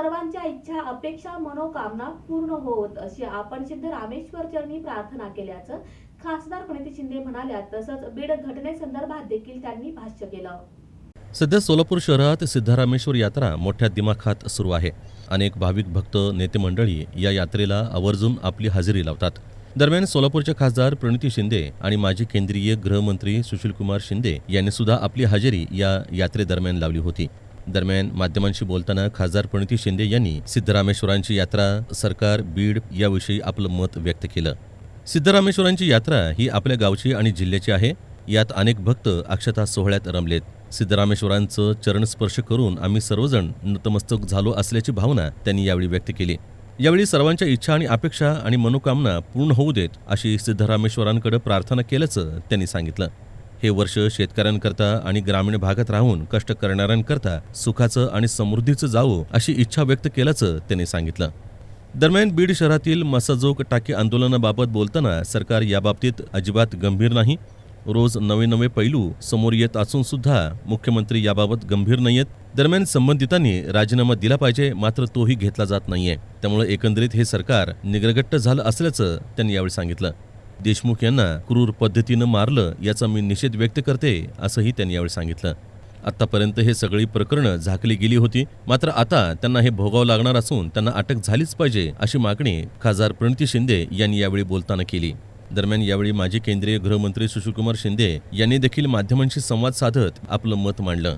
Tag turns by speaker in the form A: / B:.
A: सर्वांच्या इच्छा अपेक्षा मनोकामना पूर्ण होत अशी आपण सिद्धरामेश्वर चरणी प्रार्थना केल्याचं खासदार प्रणिती शिंदे म्हणाल्या. तसंच बीड घटनेसंदर्भात देखील त्यांनी भाष्य केलं.
B: सध्या सोलापूर शहरात सिद्धरामेश्वर यात्रा मोठ्या दिमाखात सुरू आहे. अनेक भाविक भक्त नेते मंडळी या यात्रेला आवर्जून आपली हजेरी लावतात. दरम्यान सोलापूरचे खासदार प्रणिती शिंदे आणि माजी केंद्रीय गृहमंत्री सुशीलकुमार शिंदे यांनी सुद्धा आपली हजेरी या यात्रेदरम्यान लावली होती. दरम्यान माध्यमांशी बोलताना खासदार प्रणिती शिंदे यांनी सिद्धरामेश्वरांची यात्रा, सरकार, बीड याविषयी आपलं मत व्यक्त केलं. सिद्धरामेश्वरांची यात्रा ही आपल्या गावची आणि जिल्ह्याची आहे. यात अनेक भक्त अक्षता सोहळ्यात रमलेत. सिद्धरामेश्वरांचं चरणस्पर्श करून आम्ही सर्वजण नतमस्तक झालो असल्याची भावना त्यांनी यावेळी व्यक्त केली. यावेळी सर्वांच्या इच्छा आणि अपेक्षा आणि मनोकामना पूर्ण होऊ देत अशी सिद्धरामेश्वरांकडे प्रार्थना केल्याचं त्यांनी सांगितलं. हे वर्ष शेतकऱ्यांकरता आणि ग्रामीण भागात राहून कष्ट करणाऱ्यांकरता सुखाचं आणि समृद्धीचं जावो अशी इच्छा व्यक्त केल्याचं त्यांनी सांगितलं. दरम्यान बीड शहरातील मसाजोग टाकी आंदोलनाबाबत बोलताना सरकार याबाबतीत अजिबात गंभीर नाही. रोज नवे पैलू समोर येत असून सुद्धा मुख्यमंत्री याबाबत गंभीर नाहीयेत. दरम्यान संबंधितांनी राजीनामा दिला पाहिजे, मात्र तोही घेतला जात नाहीये. त्यामुळे एकंदरीत हे सरकार निग्रगट्ट झालं असल्याचं त्यांनी यावेळी सांगितलं. देशमुख यांना क्रूर पद्धतीनं मारलं याचा मी निषेध व्यक्त करते असंही त्यांनी यावेळी सांगितलं. आतापर्यंत हे सगळी प्रकरणं झाकली गेली होती, मात्र आता त्यांना हे भोगावं लागणार असून त्यांना अटक झालीच पाहिजे अशी मागणी खासदार प्रणिती शिंदे यांनी यावेळी बोलताना केली. दरम्यान यावेळी माजी केंद्रीय गृहमंत्री सुशीलकुमार शिंदे यांनी देखील माध्यमांशी संवाद साधत आपलं मत मांडलं.